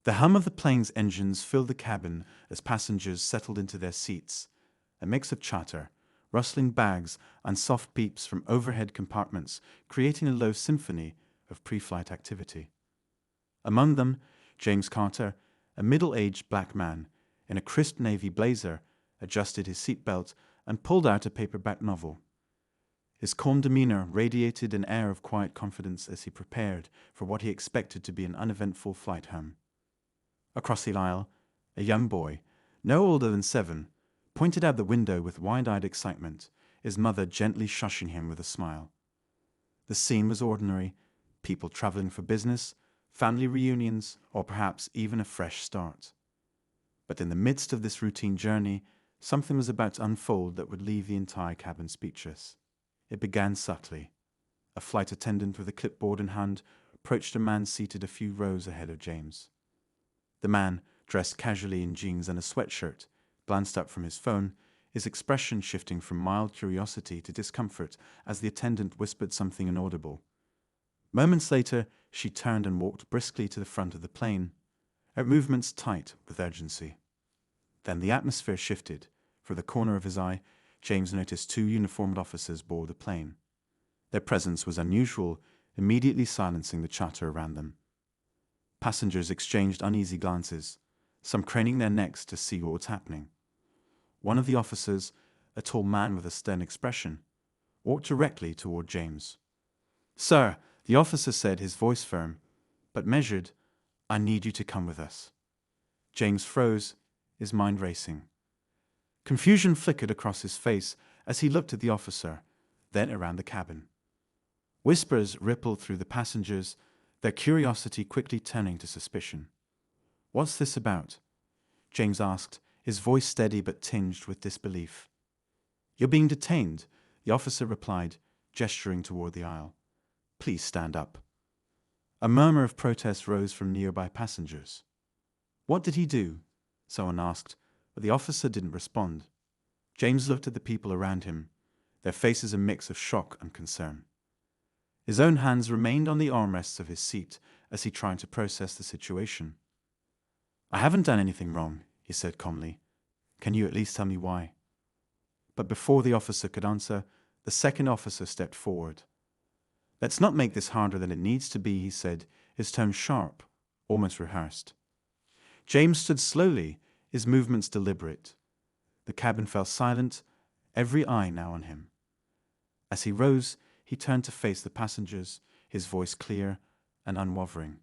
The hum of the plane's engines filled the cabin as passengers settled into their seats, a mix of chatter, rustling bags, and soft beeps from overhead compartments, creating a low symphony of pre-flight activity. Among them, James Carter, a middle-aged black man in a crisp navy blazer, adjusted his seatbelt and pulled out a paperback novel. His calm demeanor radiated an air of quiet confidence as he prepared for what he expected to be an uneventful flight home. Across the aisle, a young boy, no older than 7, pointed out the window with wide-eyed excitement, his mother gently shushing him with a smile. The scene was ordinary, people traveling for business, family reunions, or perhaps even a fresh start. But in the midst of this routine journey, something was about to unfold that would leave the entire cabin speechless. It began subtly. A flight attendant with a clipboard in hand approached a man seated a few rows ahead of James. The man, dressed casually in jeans and a sweatshirt, glanced up from his phone, his expression shifting from mild curiosity to discomfort as the attendant whispered something inaudible. Moments later, she turned and walked briskly to the front of the plane, her movements tight with urgency. Then the atmosphere shifted. From the corner of his eye, James noticed 2 uniformed officers board the plane. Their presence was unusual, immediately silencing the chatter around them. Passengers exchanged uneasy glances, some craning their necks to see what was happening. One of the officers, a tall man with a stern expression, walked directly toward James. "Sir," the officer said, his voice firm, but measured, "I need you to come with us." James froze, his mind racing. Confusion flickered across his face as he looked at the officer, then around the cabin. Whispers rippled through the passengers, their curiosity quickly turning to suspicion. "What's this about?" James asked, his voice steady but tinged with disbelief. "You're being detained," the officer replied, gesturing toward the aisle. "Please stand up." A murmur of protest rose from nearby passengers. "What did he do?" someone asked, but the officer didn't respond. James looked at the people around him, their faces a mix of shock and concern. His own hands remained on the armrests of his seat as he tried to process the situation. "I haven't done anything wrong," he said calmly. "Can you at least tell me why?" But before the officer could answer, the second officer stepped forward. "Let's not make this harder than it needs to be," he said, his tone sharp, almost rehearsed. James stood slowly, his movements deliberate. The cabin fell silent, every eye now on him. As he rose, he turned to face the passengers, his voice clear and unwavering.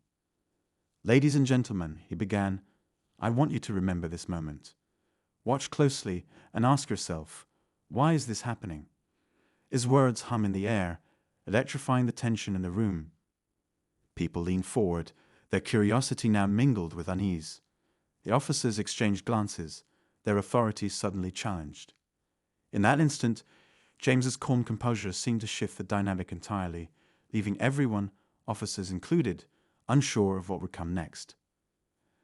"Ladies and gentlemen," he began, "I want you to remember this moment. Watch closely and ask yourself, why is this happening?" His words hum in the air, electrifying the tension in the room. People leaned forward, their curiosity now mingled with unease. The officers exchanged glances, their authority suddenly challenged. In that instant, James's calm composure seemed to shift the dynamic entirely, leaving everyone, officers included, unsure of what would come next.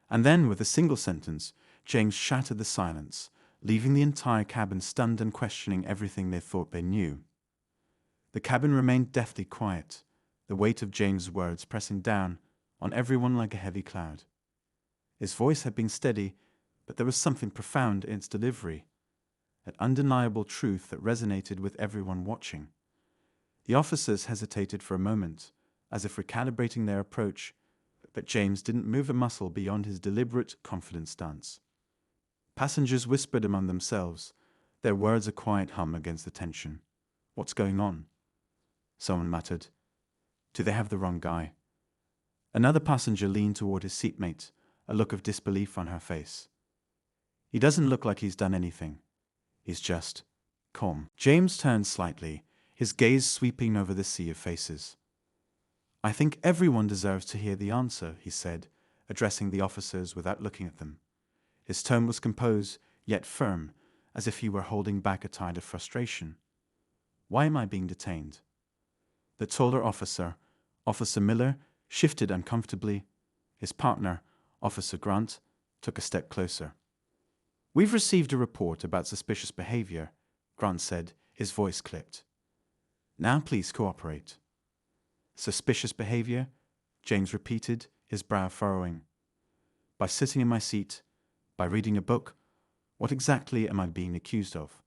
And then, with a single sentence, James shattered the silence, leaving the entire cabin stunned and questioning everything they thought they knew. The cabin remained deathly quiet, the weight of James's words pressing down on everyone like a heavy cloud. His voice had been steady, but there was something profound in its delivery, an undeniable truth that resonated with everyone watching. The officers hesitated for a moment, as if recalibrating their approach, but James didn't move a muscle beyond his deliberate, confident stance. Passengers whispered among themselves, their words a quiet hum against the tension. "What's going on?" Someone muttered. "Do they have the wrong guy?" Another passenger leaned toward his seatmate, a look of disbelief on her face. "He doesn't look like he's done anything. He's just calm." James turned slightly, his gaze sweeping over the sea of faces. "I think everyone deserves to hear the answer," he said, addressing the officers without looking at them. His tone was composed, yet firm, as if he were holding back a tide of frustration. "Why am I being detained?" The taller officer, Officer Miller, shifted uncomfortably. His partner, Officer Grant, took a step closer. "We've received a report about suspicious behavior," Grant said, his voice clipped. "Now please cooperate." "Suspicious behavior?" James repeated, his brow furrowing. By sitting in my seat? By reading a book? What exactly am I being accused of?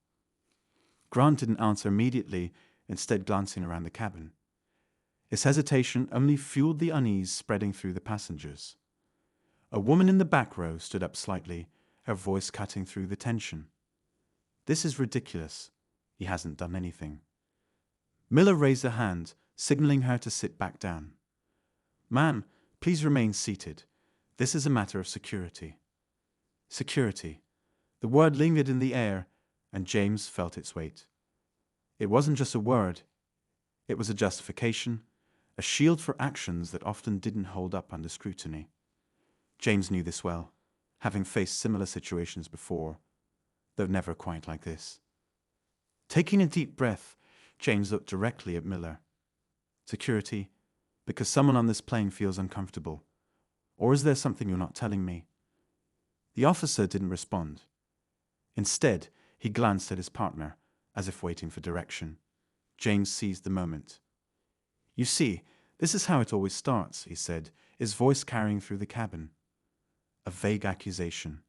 Grant didn't answer immediately, instead glancing around the cabin. His hesitation only fueled the unease spreading through the passengers. A woman in the back row stood up slightly, her voice cutting through the tension. This is ridiculous. He hasn't done anything. Miller raised a hand, signaling her to sit back down. Ma'am, please remain seated. This is a matter of security. Security. The word lingered in the air, and James felt its weight. It wasn't just a word. It was a justification, a shield for actions that often didn't hold up under scrutiny. James knew this well, having faced similar situations before, though never quite like this. Taking a deep breath, James looked directly at Miller. Security, because someone on this plane feels uncomfortable. Or is there something you're not telling me? The officer didn't respond. Instead, he glanced at his partner, as if waiting for direction. James seized the moment. You see, this is how it always starts, he said, his voice carrying through the cabin. A vague accusation,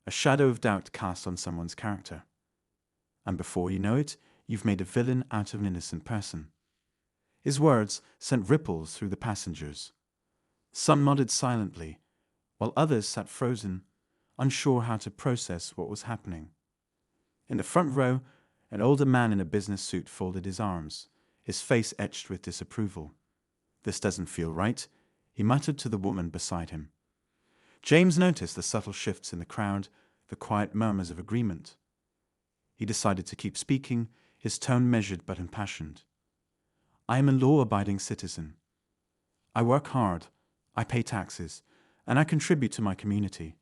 a shadow of doubt cast on someone's character. And before you know it, you've made a villain out of an innocent person. His words sent ripples through the passengers. Some nodded silently, while others sat frozen, unsure how to process what was happening. In the front row, an older man in a business suit folded his arms, his face etched with disapproval. This doesn't feel right, he muttered to the woman beside him. James noticed the subtle shifts in the crowd, the quiet murmurs of agreement. He decided to keep speaking, his tone measured but impassioned. I am a law-abiding citizen. I work hard, I pay taxes, and I contribute to my community.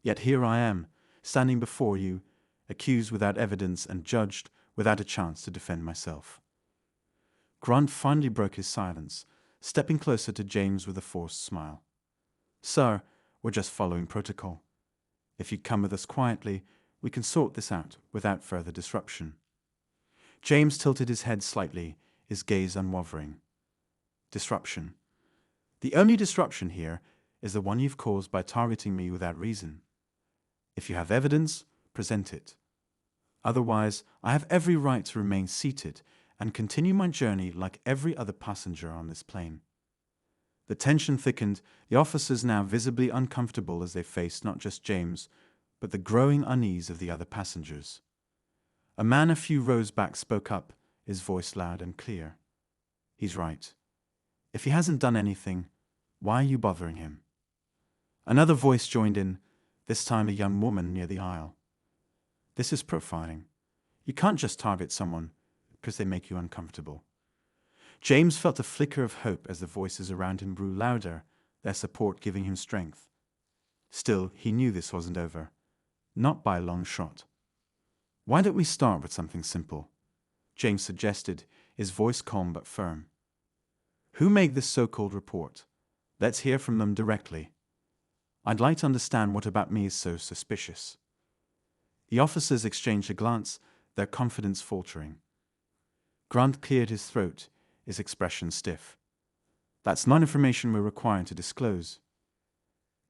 Yet here I am, standing before you, accused without evidence and judged without a chance to defend myself. Grant finally broke his silence, stepping closer to James with a forced smile. Sir, we're just following protocol. If you'd come with us quietly, we can sort this out without further disruption. James tilted his head slightly, his gaze unwavering. Disruption. The only disruption here is the one you've caused by targeting me without reason. If you have evidence, present it. Otherwise, I have every right to remain seated and continue my journey like every other passenger on this plane. The tension thickened, the officers now visibly uncomfortable as they faced not just James, but the growing unease of the other passengers. A man a few rows back spoke up, his voice loud and clear. He's right. If he hasn't done anything, why are you bothering him? Another voice joined in, this time a young woman near the aisle. This is profiling. You can't just target someone because they make you uncomfortable. James felt a flicker of hope as the voices around him grew louder, their support giving him strength. Still, he knew this wasn't over. Not by a long shot. Why don't we start with something simple? James suggested, his voice calm but firm. Who made this so-called report? Let's hear from them directly. I'd like to understand what about me is so suspicious. The officers exchanged a glance, their confidence faltering. Grant cleared his throat, his expression stiff. That's not information we're required to disclose.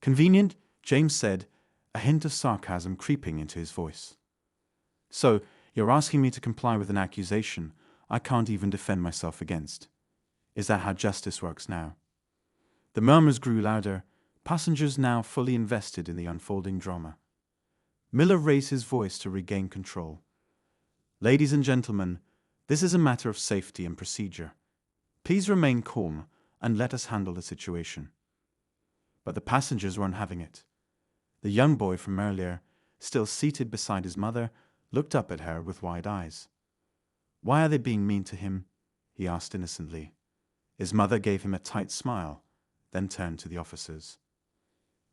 Convenient, James said, a hint of sarcasm creeping into his voice. So, you're asking me to comply with an accusation I can't even defend myself against. Is that how justice works now? The murmurs grew louder, passengers now fully invested in the unfolding drama. Miller raised his voice to regain control. Ladies and gentlemen, this is a matter of safety and procedure. Please remain calm and let us handle the situation. But the passengers weren't having it. The young boy from earlier, still seated beside his mother, looked up at her with wide eyes. Why are they being mean to him? He asked innocently. His mother gave him a tight smile, then turned to the officers.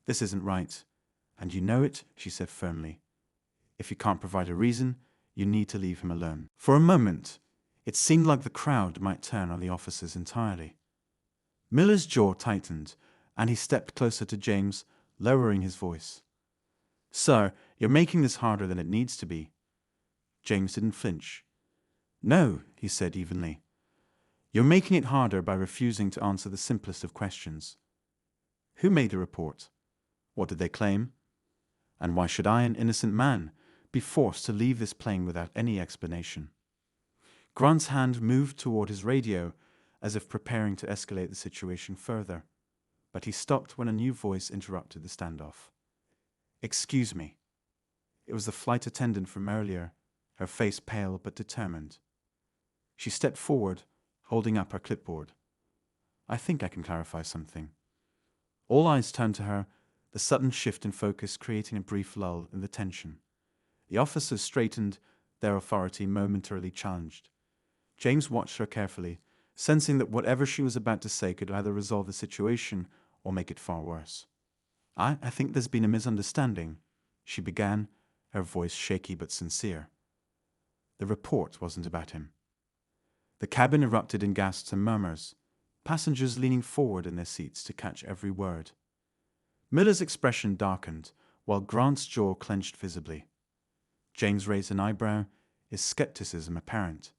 This isn't right, and you know it, she said firmly. If you can't provide a reason, you need to leave him alone. For a moment, it seemed like the crowd might turn on the officers entirely. Miller's jaw tightened, and he stepped closer to James, lowering his voice. Sir, you're making this harder than it needs to be. James didn't flinch. No, he said evenly. You're making it harder by refusing to answer the simplest of questions. Who made the report? What did they claim? And why should I, an innocent man, be forced to leave this plane without any explanation? Grant's hand moved toward his radio, as if preparing to escalate the situation further, but he stopped when a new voice interrupted the standoff. "Excuse me." It was the flight attendant from earlier, her face pale but determined. She stepped forward, holding up her clipboard. "I think I can clarify something." All eyes turned to her, the sudden shift in focus creating a brief lull in the tension. The officers straightened, their authority momentarily challenged. James watched her carefully, sensing that whatever she was about to say could either resolve the situation or make it far worse. I think there's been a misunderstanding," she began, her voice shaky but sincere. The report wasn't about him. The cabin erupted in gasps and murmurs, passengers leaning forward in their seats to catch every word. Miller's expression darkened, while Grant's jaw clenched visibly. James raised an eyebrow, his skepticism apparent.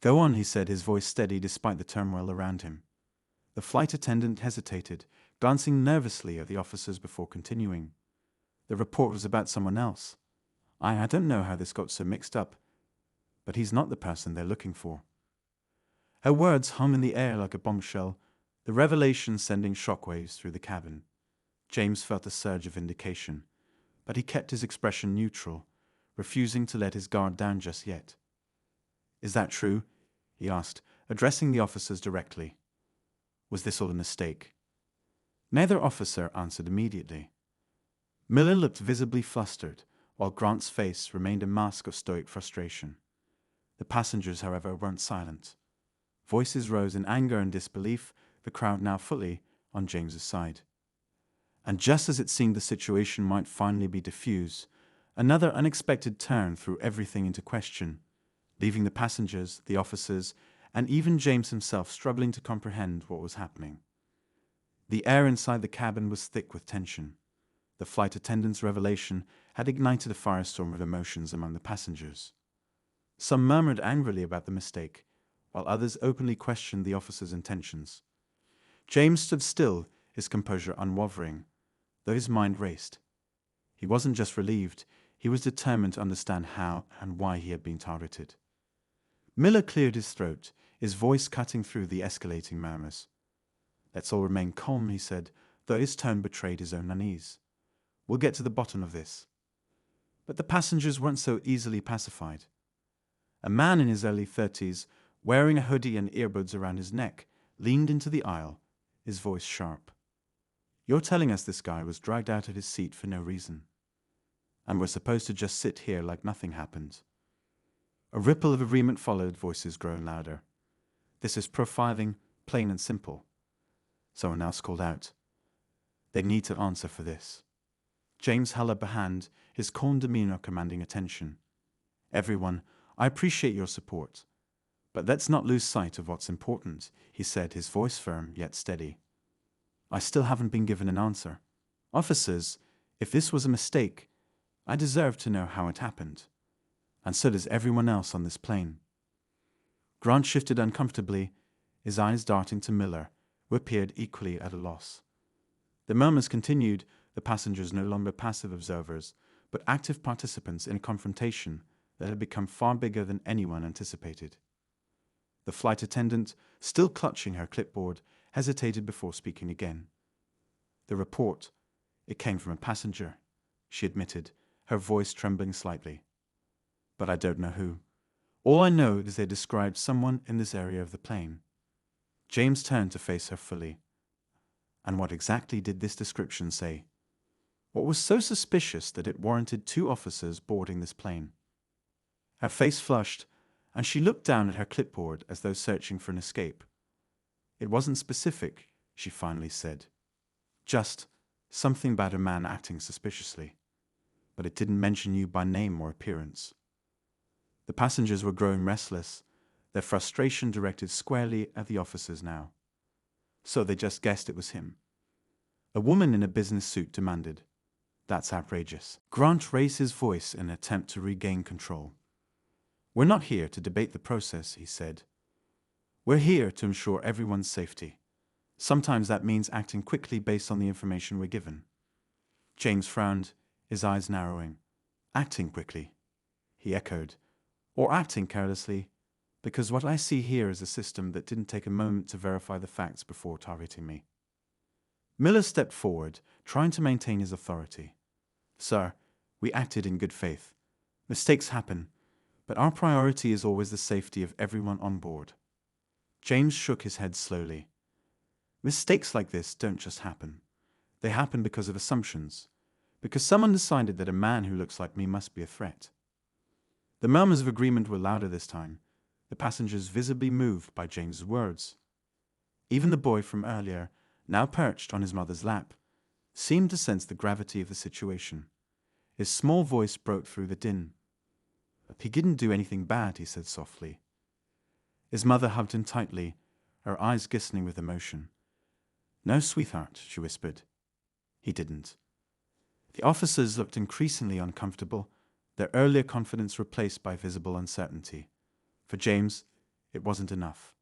"Go on," he said, his voice steady despite the turmoil around him. The flight attendant hesitated, glancing nervously at the officers before continuing. "The report was about someone else. I don't know how this got so mixed up, but he's not the person they're looking for." Her words hung in the air like a bombshell, the revelation sending shockwaves through the cabin. James felt a surge of vindication, but he kept his expression neutral, refusing to let his guard down just yet. "Is that true?" he asked, addressing the officers directly. "Was this all a mistake?" Neither officer answered immediately. Miller looked visibly flustered, while Grant's face remained a mask of stoic frustration. The passengers, however, weren't silent. Voices rose in anger and disbelief, the crowd now fully on James's side. And just as it seemed the situation might finally be diffused, another unexpected turn threw everything into question, leaving the passengers, the officers, and even James himself struggling to comprehend what was happening. The air inside the cabin was thick with tension. The flight attendant's revelation had ignited a firestorm of emotions among the passengers. Some murmured angrily about the mistake, while others openly questioned the officer's intentions. James stood still, his composure unwavering, though his mind raced. He wasn't just relieved, he was determined to understand how and why he had been targeted. Miller cleared his throat, his voice cutting through the escalating murmurs. "Let's all remain calm," he said, though his tone betrayed his own unease. "We'll get to the bottom of this." But the passengers weren't so easily pacified. A man in his early 30s, wearing a hoodie and earbuds around his neck, leaned into the aisle, his voice sharp. "You're telling us this guy was dragged out of his seat for no reason, and we're supposed to just sit here like nothing happened?" A ripple of agreement followed, voices growing louder. "This is profiling, plain and simple." Someone else called out. "They need to answer for this." James held up a hand, his calm demeanor commanding attention. "Everyone, I appreciate your support, but let's not lose sight of what's important," he said, his voice firm yet steady. "I still haven't been given an answer. Officers, if this was a mistake, I deserve to know how it happened. And so does everyone else on this plane." Grant shifted uncomfortably, his eyes darting to Miller, who appeared equally at a loss. The murmurs continued, the passengers no longer passive observers, but active participants in a confrontation that had become far bigger than anyone anticipated. The flight attendant, still clutching her clipboard, hesitated before speaking again. "The report, it came from a passenger," she admitted, her voice trembling slightly. "But I don't know who. All I know is they described someone in this area of the plane." James turned to face her fully. "And what exactly did this description say? What was so suspicious that it warranted 2 officers boarding this plane?" Her face flushed, and she looked down at her clipboard as though searching for an escape. "It wasn't specific," she finally said. "Just something about a man acting suspiciously. But it didn't mention you by name or appearance." The passengers were growing restless, their frustration directed squarely at the officers now. "So they just guessed it was him?" A woman in a business suit demanded. "That's outrageous." Grant raised his voice in an attempt to regain control. "We're not here to debate the process," he said. "We're here to ensure everyone's safety. Sometimes that means acting quickly based on the information we're given. James frowned, his eyes narrowing. Acting quickly, he echoed. Or acting carelessly, because what I see here is a system that didn't take a moment to verify the facts before targeting me. Miller stepped forward, trying to maintain his authority. Sir, we acted in good faith. Mistakes happen, but our priority is always the safety of everyone on board. James shook his head slowly. Mistakes like this don't just happen. They happen because of assumptions, because someone decided that a man who looks like me must be a threat. The murmurs of agreement were louder this time, the passengers visibly moved by James's words. Even the boy from earlier, now perched on his mother's lap, seemed to sense the gravity of the situation. His small voice broke through the din. He didn't do anything bad, he said softly. His mother hugged him tightly, her eyes glistening with emotion. No, sweetheart, she whispered. He didn't. The officers looked increasingly uncomfortable, their earlier confidence replaced by visible uncertainty. For James, it wasn't enough.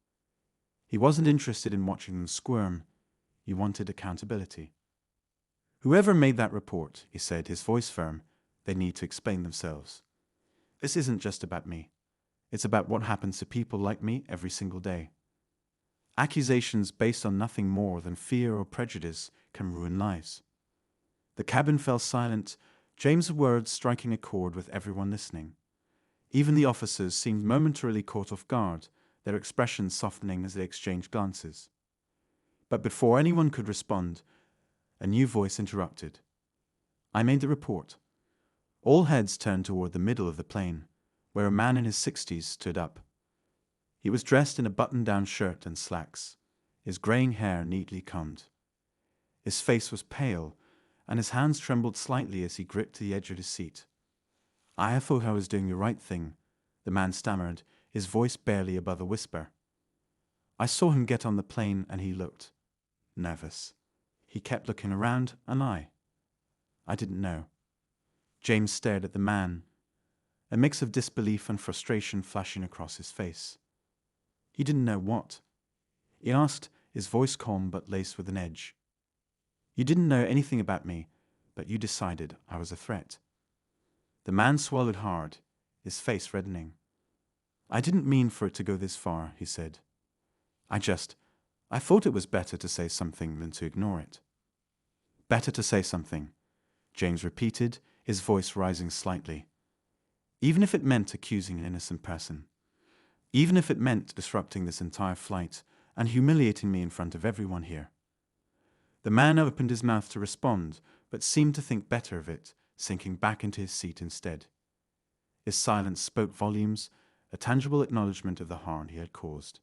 He wasn't interested in watching them squirm. He wanted accountability. Whoever made that report, he said, his voice firm, they need to explain themselves. This isn't just about me. It's about what happens to people like me every single day. Accusations based on nothing more than fear or prejudice can ruin lives. The cabin fell silent, James' words striking a chord with everyone listening. Even the officers seemed momentarily caught off guard, their expressions softening as they exchanged glances. But before anyone could respond, a new voice interrupted. I made the report. All heads turned toward the middle of the plane, where a man in his 60s stood up. He was dressed in a button-down shirt and slacks, his graying hair neatly combed. His face was pale, and his hands trembled slightly as he gripped the edge of his seat. I thought I was doing the right thing, the man stammered, his voice barely above a whisper. I saw him get on the plane and he looked nervous. He kept looking around, and I didn't know. James stared at the man, a mix of disbelief and frustration flashing across his face. He didn't know what. He asked, his voice calm but laced with an edge. You didn't know anything about me, but you decided I was a threat. The man swallowed hard, his face reddening. I didn't mean for it to go this far, he said. I thought it was better to say something than to ignore it. Better to say something, James repeated, his voice rising slightly. Even if it meant accusing an innocent person. Even if it meant disrupting this entire flight and humiliating me in front of everyone here. The man opened his mouth to respond, but seemed to think better of it, sinking back into his seat instead. His silence spoke volumes, a tangible acknowledgement of the harm he had caused.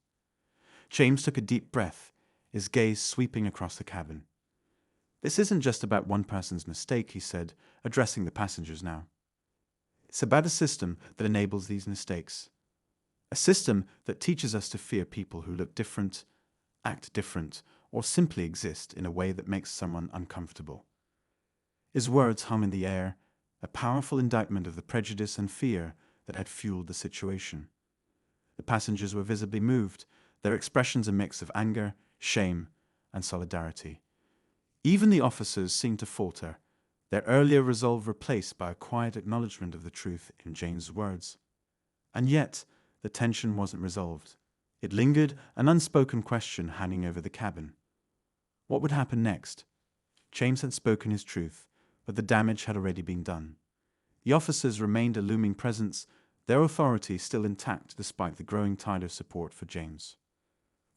James took a deep breath, his gaze sweeping across the cabin. This isn't just about one person's mistake, he said, addressing the passengers now. It's about a system that enables these mistakes. A system that teaches us to fear people who look different, act different, or simply exist in a way that makes someone uncomfortable. His words hung in the air, a powerful indictment of the prejudice and fear that had fueled the situation. The passengers were visibly moved, their expressions a mix of anger, shame, and solidarity. Even the officers seemed to falter, their earlier resolve replaced by a quiet acknowledgement of the truth in James' words. And yet, the tension wasn't resolved. It lingered, an unspoken question hanging over the cabin. What would happen next? James had spoken his truth, but the damage had already been done. The officers remained a looming presence, their authority still intact despite the growing tide of support for James.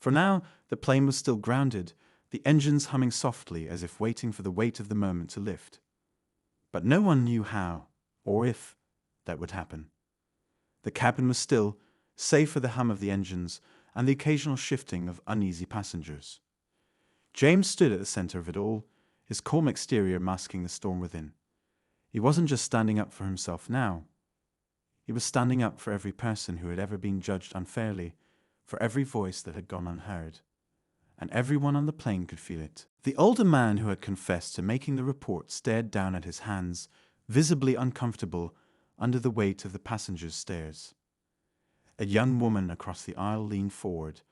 For now, the plane was still grounded, the engines humming softly as if waiting for the weight of the moment to lift. But no one knew how, or if, that would happen. The cabin was still, save for the hum of the engines and the occasional shifting of uneasy passengers. James stood at the center of it all, his calm exterior masking the storm within. He wasn't just standing up for himself now. He was standing up for every person who had ever been judged unfairly, for every voice that had gone unheard. And everyone on the plane could feel it. The older man who had confessed to making the report stared down at his hands, visibly uncomfortable under the weight of the passengers' stares. A young woman across the aisle leaned forward,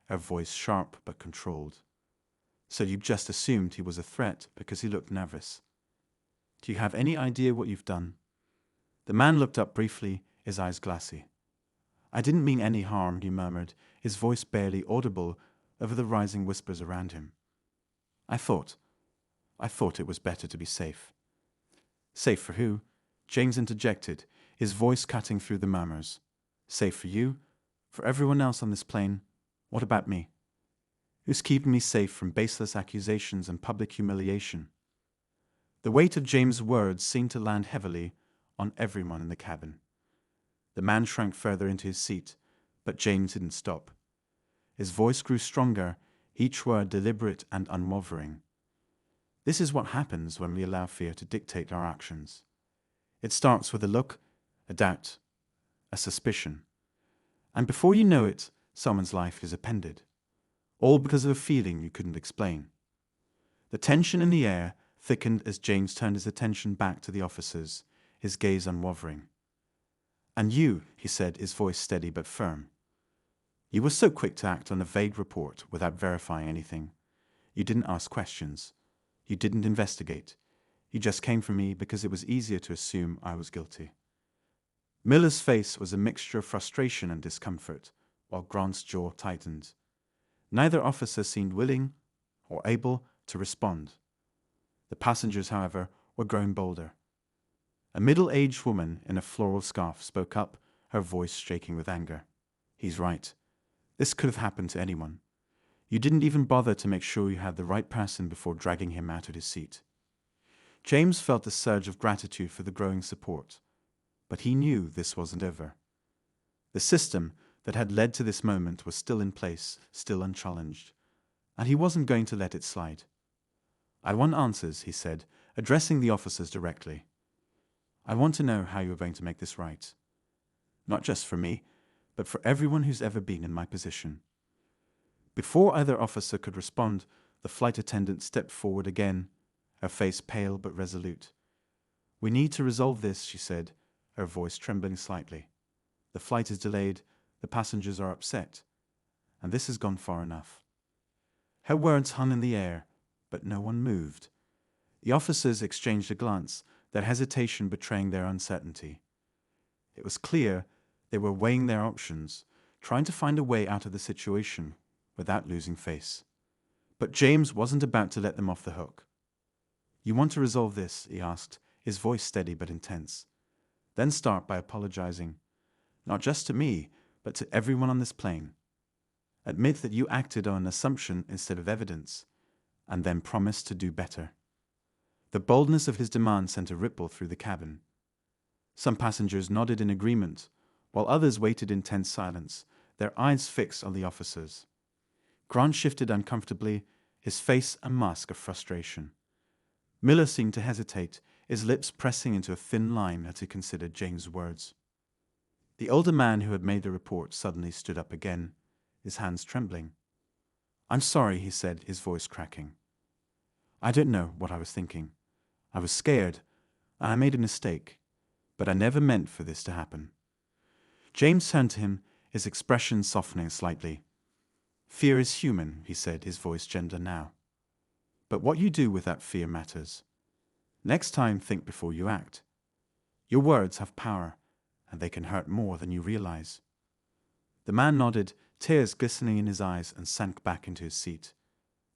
her voice sharp but controlled. So you just assumed he was a threat because he looked nervous. Do you have any idea what you've done? The man looked up briefly, his eyes glassy. I didn't mean any harm, he murmured, his voice barely audible over the rising whispers around him. I thought it was better to be safe. Safe for who? James interjected, his voice cutting through the murmurs. Safe for you? For everyone else on this plane? What about me? Who's keeping me safe from baseless accusations and public humiliation? The weight of James' words seemed to land heavily on everyone in the cabin. The man shrank further into his seat, but James didn't stop. His voice grew stronger, each word deliberate and unwavering. This is what happens when we allow fear to dictate our actions. It starts with a look, a doubt, a suspicion. And before you know it, someone's life is upended. All because of a feeling you couldn't explain. The tension in the air thickened as James turned his attention back to the officers, his gaze unwavering. And you, he said, his voice steady but firm. You were so quick to act on a vague report without verifying anything. You didn't ask questions. You didn't investigate. You just came for me because it was easier to assume I was guilty. Miller's face was a mixture of frustration and discomfort, while Grant's jaw tightened. Neither officer seemed willing or able to respond. The passengers, however, were growing bolder. A middle-aged woman in a floral scarf spoke up, her voice shaking with anger. He's right. This could have happened to anyone. You didn't even bother to make sure you had the right person before dragging him out of his seat. James felt a surge of gratitude for the growing support, but he knew this wasn't over. The system that had led to this moment was still in place, still unchallenged, and he wasn't going to let it slide. I want answers, he said, addressing the officers directly. I want to know how you're going to make this right. Not just for me, but for everyone who's ever been in my position. Before either officer could respond, the flight attendant stepped forward again, her face pale but resolute. We need to resolve this, she said, her voice trembling slightly. The flight is delayed, the passengers are upset, and this has gone far enough. Her words hung in the air, but no one moved. The officers exchanged a glance, their hesitation betraying their uncertainty. It was clear they were weighing their options, trying to find a way out of the situation without losing face. But James wasn't about to let them off the hook. You want to resolve this, he asked, his voice steady but intense. Then start by apologizing, not just to me, but to everyone on this plane. Admit that you acted on an assumption instead of evidence, and then promise to do better. The boldness of his demand sent a ripple through the cabin. Some passengers nodded in agreement, while others waited in tense silence, their eyes fixed on the officers. Grant shifted uncomfortably, his face a mask of frustration. Miller seemed to hesitate, his lips pressing into a thin line as he considered James' words. The older man who had made the report suddenly stood up again, his hands trembling. I'm sorry, he said, his voice cracking. I don't know what I was thinking. I was scared, and I made a mistake, but I never meant for this to happen. James turned to him, his expression softening slightly. Fear is human, he said, his voice gentler now. But what you do with that fear matters. Next time, think before you act. Your words have power, and they can hurt more than you realize. The man nodded, tears glistening in his eyes, and sank back into his seat.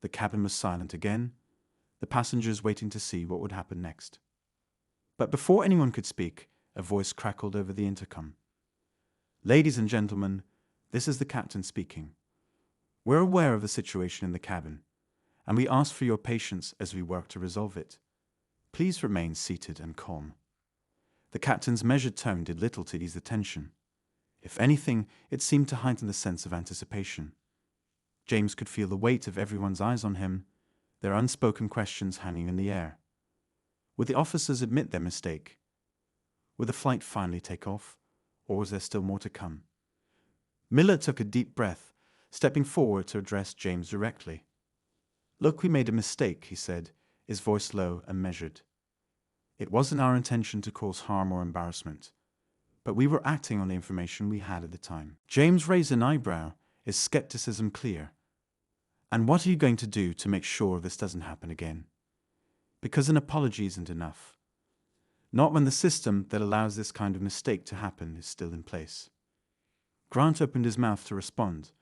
The cabin was silent again, the passengers waiting to see what would happen next. But before anyone could speak, a voice crackled over the intercom. Ladies and gentlemen, this is the captain speaking. We're aware of the situation in the cabin, and we ask for your patience as we work to resolve it. Please remain seated and calm. The captain's measured tone did little to ease the tension. If anything, it seemed to heighten the sense of anticipation. James could feel the weight of everyone's eyes on him, their unspoken questions hanging in the air. Would the officers admit their mistake? Would the flight finally take off, or was there still more to come? Miller took a deep breath, stepping forward to address James directly. Look, we made a mistake, he said, his voice low and measured. It wasn't our intention to cause harm or embarrassment, but we were acting on the information we had at the time. James raised an eyebrow, his skepticism clear. And what are you going to do to make sure this doesn't happen again? Because an apology isn't enough. Not when the system that allows this kind of mistake to happen is still in place. Grant opened his mouth to respond,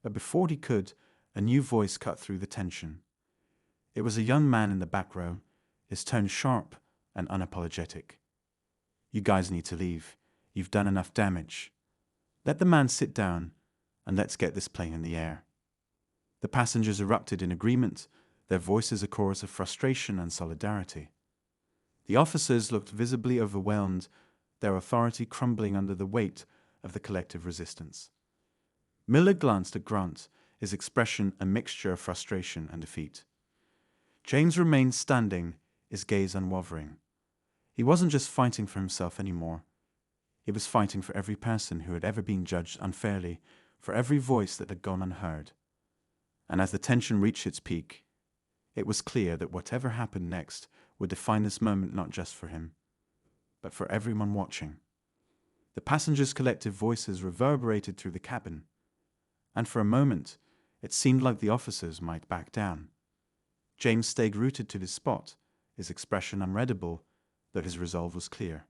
but before he could, a new voice cut through the tension. It was a young man in the back row, his tone sharp and unapologetic. "You guys need to leave. You've done enough damage. Let the man sit down, and let's get this plane in the air." The passengers erupted in agreement, their voices a chorus of frustration and solidarity. The officers looked visibly overwhelmed, their authority crumbling under the weight of the collective resistance. Miller glanced at Grant, his expression a mixture of frustration and defeat. James remained standing, his gaze unwavering. He wasn't just fighting for himself anymore. He was fighting for every person who had ever been judged unfairly, for every voice that had gone unheard. And as the tension reached its peak, it was clear that whatever happened next would define this moment not just for him, but for everyone watching. The passengers' collective voices reverberated through the cabin, and for a moment it seemed like the officers might back down. James stayed rooted to his spot, his expression unreadable, though his resolve was clear.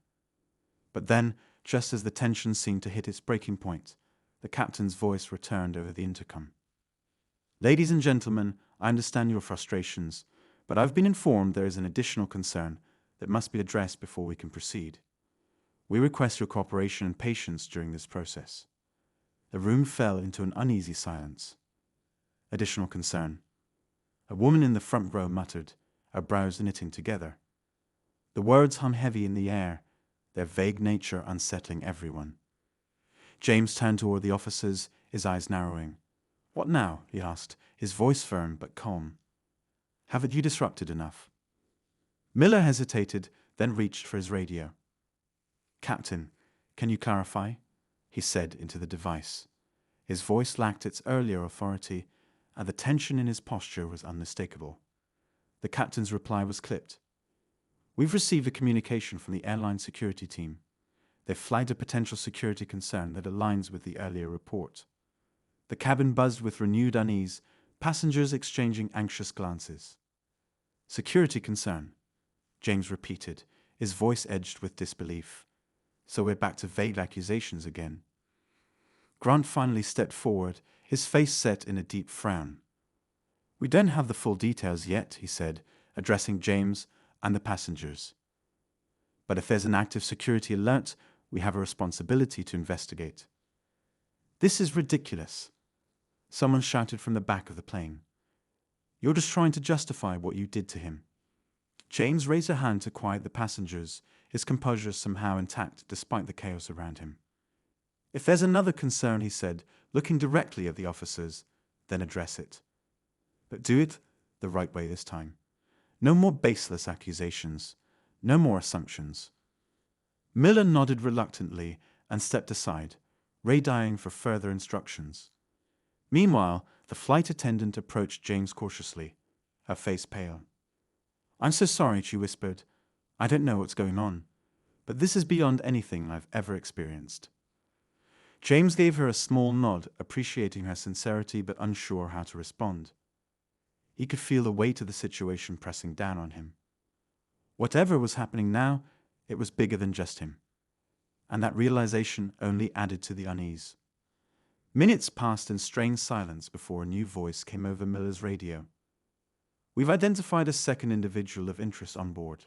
But then, just as the tension seemed to hit its breaking point, the captain's voice returned over the intercom. "Ladies and gentlemen, I understand your frustrations, but I've been informed there is an additional concern that must be addressed before we can proceed. We request your cooperation and patience during this process." The room fell into an uneasy silence. "Additional concern," a woman in the front row muttered, her brows knitting together. The words hung heavy in the air, their vague nature unsettling everyone. James turned toward the officers, his eyes narrowing. "What now?" he asked, his voice firm but calm. "Haven't you disrupted enough?" Miller hesitated, then reached for his radio. "Captain, can you clarify?" he said into the device. His voice lacked its earlier authority, and the tension in his posture was unmistakable. The captain's reply was clipped. "We've received a communication from the airline security team. They've flagged a potential security concern that aligns with the earlier report." The cabin buzzed with renewed unease, passengers exchanging anxious glances. "Security concern," James repeated, his voice edged with disbelief. "So we're back to vague accusations again." Grant finally stepped forward, his face set in a deep frown. "We don't have the full details yet," he said, addressing James and the passengers. "But if there's an active security alert, we have a responsibility to investigate." "This is ridiculous," someone shouted from the back of the plane. "You're just trying to justify what you did to him." James raised a hand to quiet the passengers, his composure somehow intact despite the chaos around him. "If there's another concern," he said, looking directly at the officers, "then address it. But do it the right way this time. No more baseless accusations, no more assumptions." Miller nodded reluctantly and stepped aside, radioing for further instructions. Meanwhile, the flight attendant approached James cautiously, her face pale. "I'm so sorry," she whispered. "I don't know what's going on, but this is beyond anything I've ever experienced." James gave her a small nod, appreciating her sincerity but unsure how to respond. He could feel the weight of the situation pressing down on him. Whatever was happening now, it was bigger than just him. And that realization only added to the unease. Minutes passed in strained silence before a new voice came over Miller's radio. "We've identified a second individual of interest on board,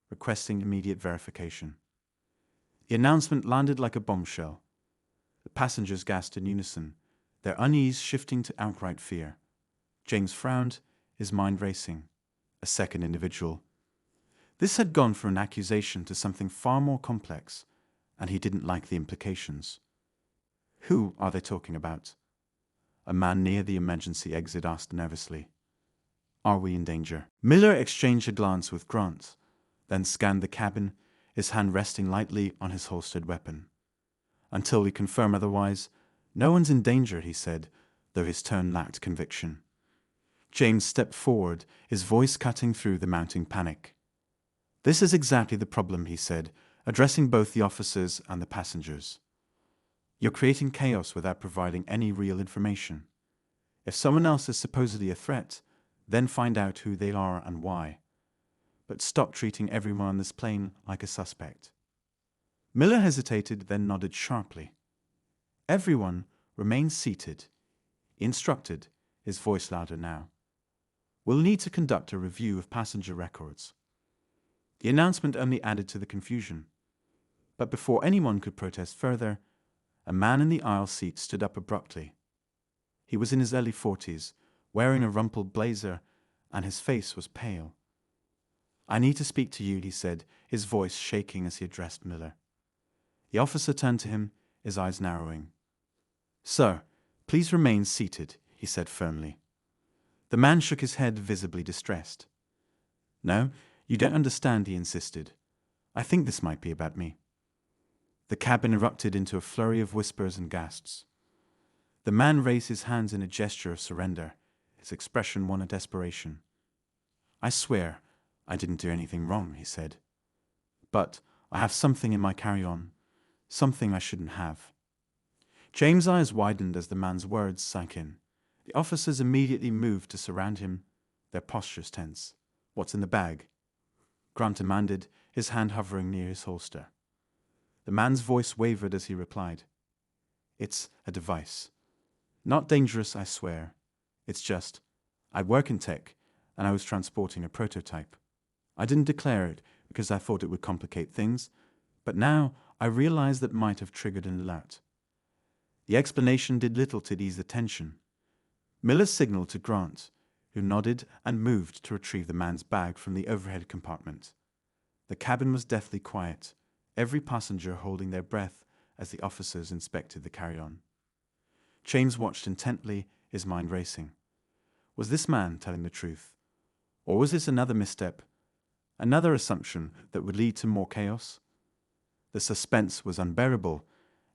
requesting immediate verification." The announcement landed like a bombshell. The passengers gasped in unison, their unease shifting to outright fear. James frowned, his mind racing. A second individual. This had gone from an accusation to something far more complex, and he didn't like the implications. "Who are they talking about?" A man near the emergency exit asked nervously. "Are we in danger?" Miller exchanged a glance with Grant, then scanned the cabin, his hand resting lightly on his holstered weapon. "Until we confirm otherwise, no one's in danger," he said, though his tone lacked conviction. James stepped forward, his voice cutting through the mounting panic. "This is exactly the problem," he said, addressing both the officers and the passengers. "You're creating chaos without providing any real information. If someone else is supposedly a threat, then find out who they are and why. but stop treating everyone on this plane like a suspect. Miller hesitated, then nodded sharply. Everyone remain seated. He instructed, his voice louder now. We'll need to conduct a review of passenger records. The announcement only added to the confusion. But before anyone could protest further, a man in the aisle seat stood up abruptly. He was in his early 40s, wearing a rumpled blazer, and his face was pale. I need to speak to you, he said, his voice shaking as he addressed Miller. The officer turned to him, his eyes narrowing. Sir, please remain seated, he said firmly. The man shook his head, visibly distressed. No, you don't understand, he insisted. I think this might be about me. The cabin erupted into a flurry of whispers and gasps. The man raised his hands in a gesture of surrender, his expression one of desperation. I swear I didn't do anything wrong, he said. But I have something in my carry-on, something I shouldn't have. James' eyes widened as the man's words sank in. The officers immediately moved to surround him, their postures tense. What's in the bag? Grant demanded, his hand hovering near his holster. The man's voice wavered as he replied. It's a device. Not dangerous, I swear. It's just, I work in tech, and I was transporting a prototype. I didn't declare it because I thought it would complicate things, but now I realize that might have triggered an alert. The explanation did little to ease the tension. Miller signaled to Grant, who nodded and moved to retrieve the man's bag from the overhead compartment. The cabin was deathly quiet, every passenger holding their breath as the officers inspected the carry-on. James watched intently, his mind racing. Was this man telling the truth? Or was this another misstep, another assumption that would lead to more chaos? The suspense was unbearable,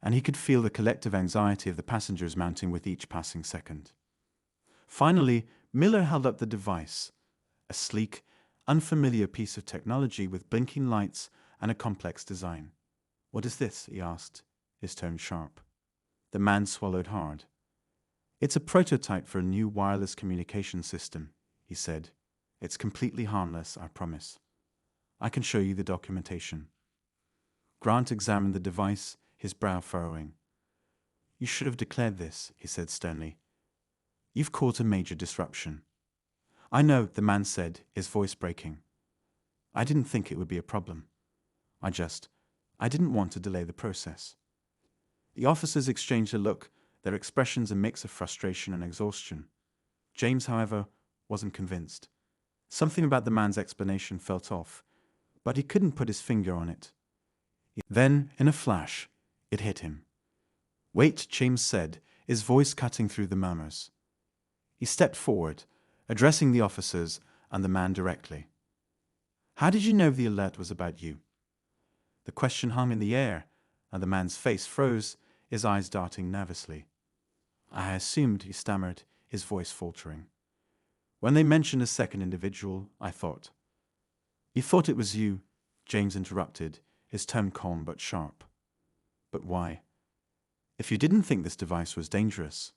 and he could feel the collective anxiety of the passengers mounting with each passing second. Finally, Miller held up the device, a sleek, unfamiliar piece of technology with blinking lights and a complex design. What is this? He asked, his tone sharp. The man swallowed hard. It's a prototype for a new wireless communication system, he said. It's completely harmless, I promise. I can show you the documentation. Grant examined the device, his brow furrowing. You should have declared this, he said sternly. You've caused a major disruption. I know, the man said, his voice breaking. I didn't think it would be a problem. I didn't want to delay the process. The officers exchanged a look, their expressions a mix of frustration and exhaustion. James, however, wasn't convinced. Something about the man's explanation felt off, but he couldn't put his finger on it. Then, in a flash, it hit him. Wait, James said, his voice cutting through the murmurs. He stepped forward, addressing the officers and the man directly. How did you know the alert was about you? The question hung in the air, and the man's face froze, his eyes darting nervously. I assumed, he stammered, his voice faltering. When they mentioned a second individual, I thought. You thought it was you, James interrupted, his tone calm but sharp. But why? If you didn't think this device was dangerous,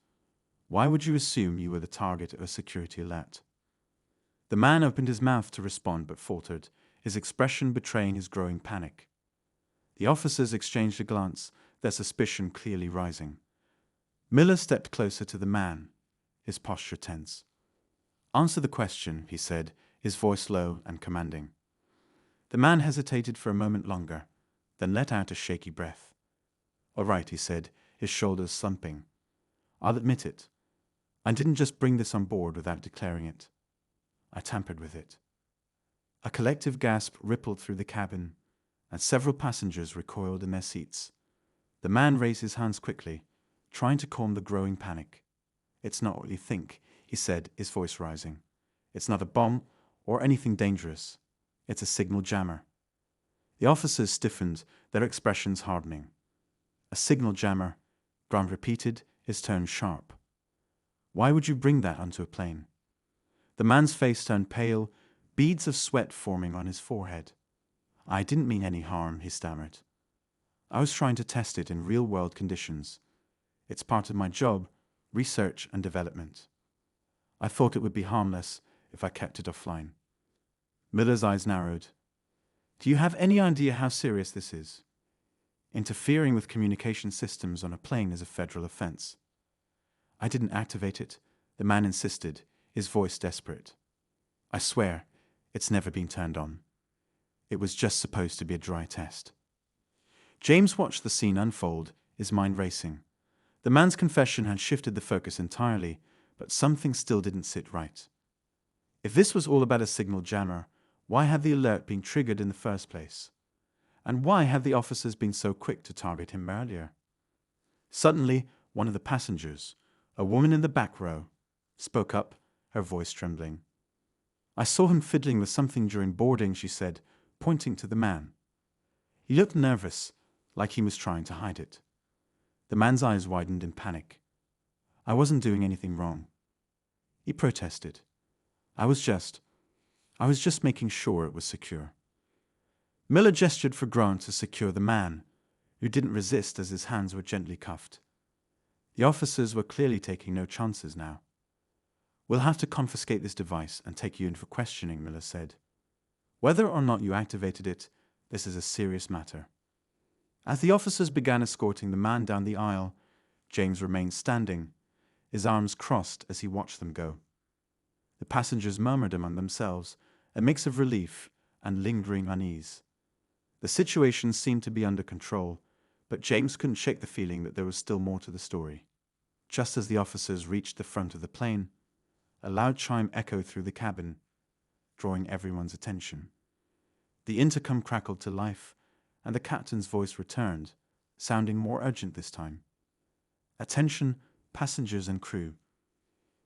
why would you assume you were the target of a security alert? The man opened his mouth to respond but faltered, his expression betraying his growing panic. The officers exchanged a glance, their suspicion clearly rising. Miller stepped closer to the man, his posture tense. Answer the question, he said, his voice low and commanding. The man hesitated for a moment longer, then let out a shaky breath. All right, he said, his shoulders slumping. I'll admit it. I didn't just bring this on board without declaring it. I tampered with it. A collective gasp rippled through the cabin, and several passengers recoiled in their seats. The man raised his hands quickly, trying to calm the growing panic. It's not what you think, he said, his voice rising. It's not a bomb or anything dangerous. It's a signal jammer. The officers stiffened, their expressions hardening. A signal jammer, Grant repeated, his tone sharp. Why would you bring that onto a plane? The man's face turned pale, beads of sweat forming on his forehead. I didn't mean any harm, he stammered. I was trying to test it in real-world conditions. It's part of my job, research and development. I thought it would be harmless if I kept it offline. Miller's eyes narrowed. Do you have any idea how serious this is? Interfering with communication systems on a plane is a federal offense. I didn't activate it, the man insisted, his voice desperate. I swear, it's never been turned on. It was just supposed to be a dry test. James watched the scene unfold, his mind racing. The man's confession had shifted the focus entirely, but something still didn't sit right. If this was all about a signal jammer, why had the alert been triggered in the first place? And why had the officers been so quick to target him earlier? Suddenly, one of the passengers, a woman in the back row, spoke up, her voice trembling. I saw him fiddling with something during boarding, she said, pointing to the man. He looked nervous, like he was trying to hide it. The man's eyes widened in panic. I wasn't doing anything wrong. He protested. I was just making sure it was secure. Miller gestured for Grant to secure the man, who didn't resist as his hands were gently cuffed. The officers were clearly taking no chances now. We'll have to confiscate this device and take you in for questioning, Miller said. Whether or not you activated it, this is a serious matter. As the officers began escorting the man down the aisle, James remained standing, his arms crossed as he watched them go. The passengers murmured among themselves, a mix of relief and lingering unease. The situation seemed to be under control, but James couldn't shake the feeling that there was still more to the story. Just as the officers reached the front of the plane, a loud chime echoed through the cabin, drawing everyone's attention. The intercom crackled to life, and the captain's voice returned, sounding more urgent this time. Attention, passengers and crew.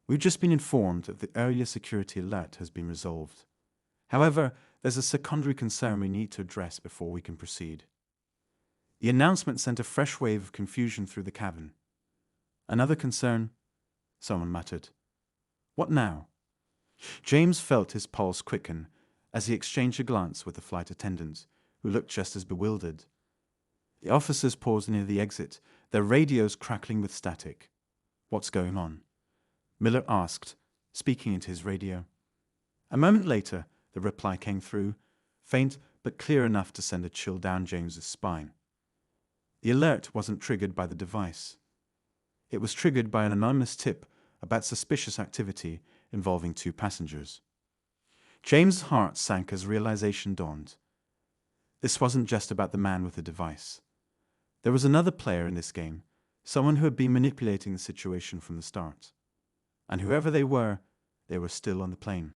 We've just been informed that the earlier security alert has been resolved. However, there's a secondary concern we need to address before we can proceed. The announcement sent a fresh wave of confusion through the cabin. Another concern? Someone muttered. What now? James felt his pulse quicken as he exchanged a glance with the flight attendant, who looked just as bewildered. The officers paused near the exit, their radios crackling with static. What's going on? Miller asked, speaking into his radio. A moment later, the reply came through, faint but clear enough to send a chill down James's spine. The alert wasn't triggered by the device. It was triggered by an anonymous tip about suspicious activity involving 2 passengers. James's heart sank as realization dawned. This wasn't just about the man with the device. There was another player in this game, someone who had been manipulating the situation from the start. And whoever they were still on the plane.